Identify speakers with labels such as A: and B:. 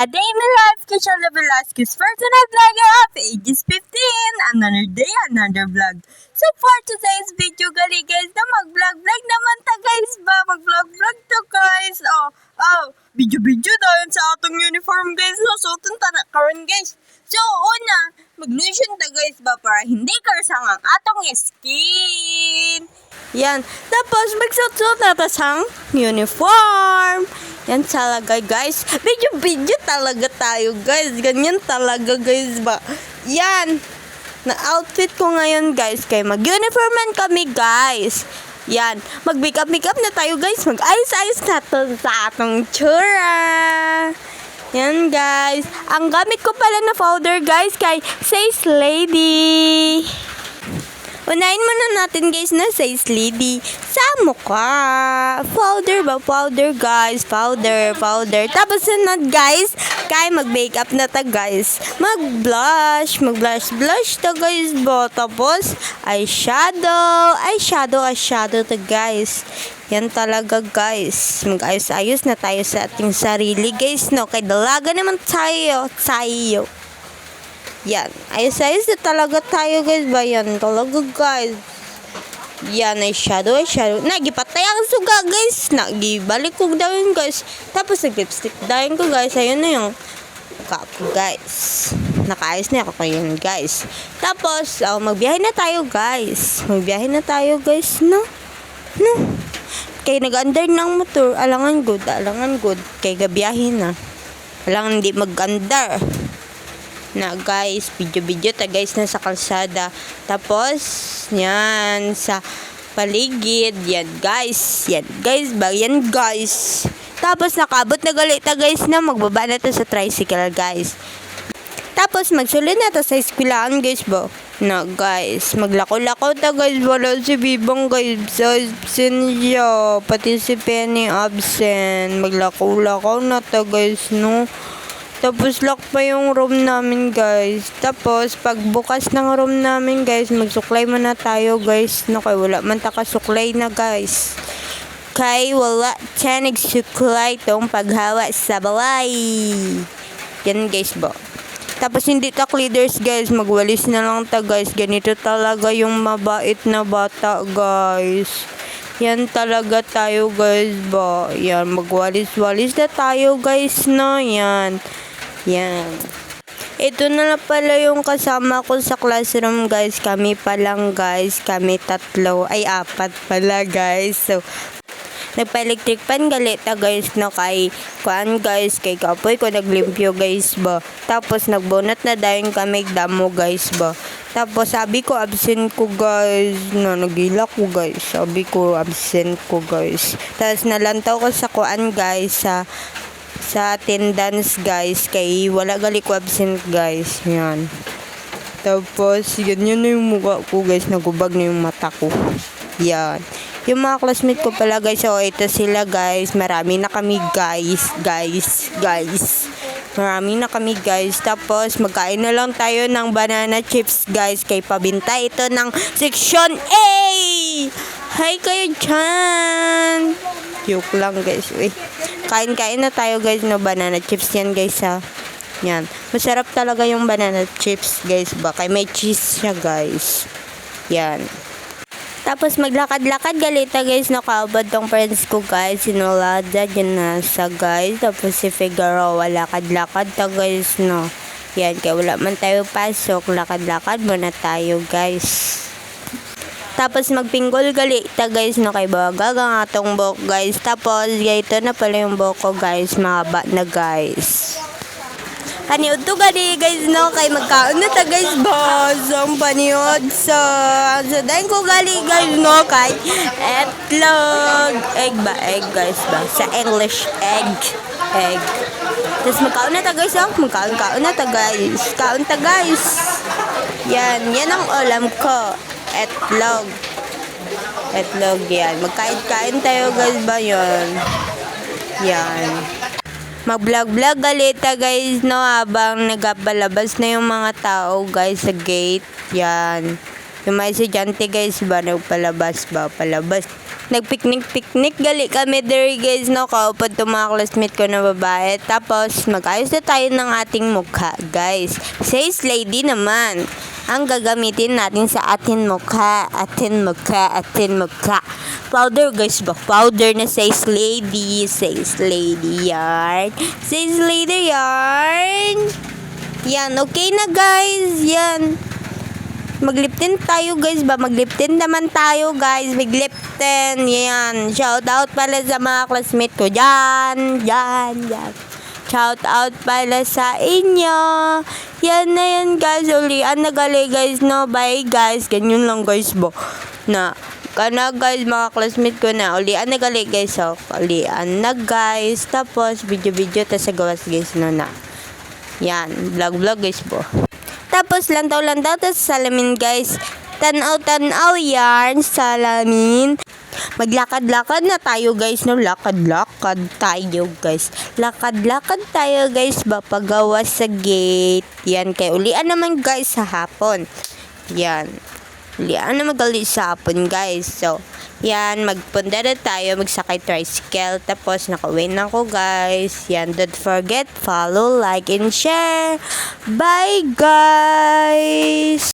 A: A day in my life, Kishala Velasquez, personal vlogger of ages 15. Another day, another vlog. So for today's video, gali guys, na mag-vlog-vlog naman ta guys ba? Mag-vlog-vlog to guys. Video-video dahil sa atong uniform guys, no? Suoton ta na karon guys. So una, mag-lotion ta guys ba para hindi karsang ang atong skin. Yan. Tapos magsuot na ta sang uniform. Yan talaga guys. Video talaga tayo guys. Ganyan talaga guys ba. Yan. Na outfit ko ngayon guys. Kaya mag-uniforman kami guys. Yan. Mag-makeup na tayo guys. Mag-ayos-ayos na to sa atong tsura. Yan guys. Ang gamit ko pala na powder guys kay Says Lady. Unahin muna natin guys na Says Lady sa mukha. Powder ba? Powder guys. Powder. Tapos sunod guys, kaya mag-makeup na ta guys. Mag-blush ta guys ba. Tapos eyeshadow ta guys. Yan talaga guys. Mag-ayos-ayos na tayo sa ating sarili guys, no? Kay dalaga naman tayo. Yan. Ayos-ayos na talaga tayo guys ba. Yan talaga guys. Yan eyeshadow. Nagipatay ang suga guys. Nagibalik ko dawin guys. Tapos nag-lipstick dawin ko guys. Ayun na yung mukha ko guys. Nakaayos na ako yun guys. Tapos magbiyahe na tayo guys. No? Kaya nag-under ng motor. Alangan good. Kaya gabiyahe na. Alangan hindi mag-under na guys, video ta guys na sa kalsada. Tapos yan sa paligid, yan guys. Tapos nakabot na galit ta guys na magbaba na ta sa tricycle guys. Tapos magsulod na ta sa eskwelahan guys ba. Na guys, maglako-lako ta guys. Wala si Bibang guys sa absent siya. Pati si Penny absent. Maglako-lako na ta guys, no? Tapos lock pa yung room namin guys. Tapos pagbukas ng room namin guys, magsuklay muna tayo guys. No, kay wala man takasuklay na guys. Kay wala tiyanig suklay tong paghawa sa balay. Yan guys ba. Tapos hindi ta leaders guys, magwalis na lang ta guys. Ganito talaga yung mabait na bata guys. Yan talaga tayo guys ba. Yan, magwalis-walis na tayo guys na yan. Ito na pala yung kasama ko sa classroom guys. Kami pa lang guys. Kami tatlo. Ay, apat pala guys. So, nagpa-electric pan galit na guys na kay kuan guys. Kay kapoy ko naglimpyo guys ba. Tapos nagbunot na dahil kami damo guys ba. Tapos sabi ko absent ko guys. Nagila ko guys. Sabi ko absent ko guys. Tapos nalantaw ko sa kuan guys sa attendance guys. Kay wala gali ko absent guys. Yan. Tapos ganyan na yung mukha ko guys. Nagubag na yung mata ko. Yan. Yung mga classmate ko pala guys. So ito sila guys. Marami na kami guys. Marami na kami guys. Tapos magkain na lang tayo ng banana chips guys. Kay pabinta ito ng section A. Hi kayo dyan. Joke lang guys. Kain na tayo guys no banana chips yan guys ha. Yan. Masarap talaga yung banana chips guys ba. Kay may cheese siya guys. Yan. Tapos maglakad-lakad galita guys. Nakaabad tong friends ko guys. Sinulada dyan nasa guys. Tapos si Figueroa lakad-lakad ta guys no. Yan. Kaya wala man tayo pasok. Lakad-lakad muna tayo guys. Tapos magpinggol galita guys no. Kay baga nga atong buhok guys. Tapos ito na pala yung buhok ko guys. Mahaba na guys. Paniod to gali guys no. Kay magkaon na ta guys boss. Ang paniod sa dahil ko gali guys no. Kay etlog. Egg guys ba. Sa English egg. Tapos magkaon na ta guys oh. Magkaon na ta guys. Kaon ta guys. Yan ang ulam ko. Etlog yan. Magkain tayo guys ba yun. Yan. Mag-vlog galita guys no. Habang nagpalabas na yung mga tao guys sa gate. Yan. Yung mga estudyante guys ba, nagpalabas ba, palabas. Nagpiknik-piknik gali kami there guys, no, kaupad to mga classmate ko na babae. Tapos mag-ayos na tayo ng ating mukha guys. Says lady naman ang gagamitin natin sa ating mukha. Ating mukha. Powder guys ba? Powder na says lady. Says lady yarn. Says lady yarn. Yan, okay na guys. Yan. Mag-lip tint tayo guys ba? Mag-lip tint naman tayo guys. Mag-lip tint. Yan. Shout out pala sa mga classmate ko. Yan. Shout out pala sa inyo. Yan na yan guys. Ulian na gali guys, no? Bye guys. Ganyan lang guys ba? Na. Kana guys, mga classmate ko na. Ulian na gali guys. So, ulian na guys. Tapos, video-video ta sa gawas guys, no na. Yan. Vlog guys po. Tapos, lantaw-lantaw tas salamin guys. Tanaw-tanaw yarn, salamin. Maglakad-lakad na tayo guys, no? Lakad-lakad tayo guys. Lakad-lakad tayo guys, ba? Pagawa sa gate. Yan, kay ulian naman guys sa hapon. Yan. Ulian naman gali sa hapon guys. So, yan, magpunta na tayo, magsakay tricycle. Tapos, nakauwi na ako guys. Yan, don't forget, follow, like, and share. Bye guys!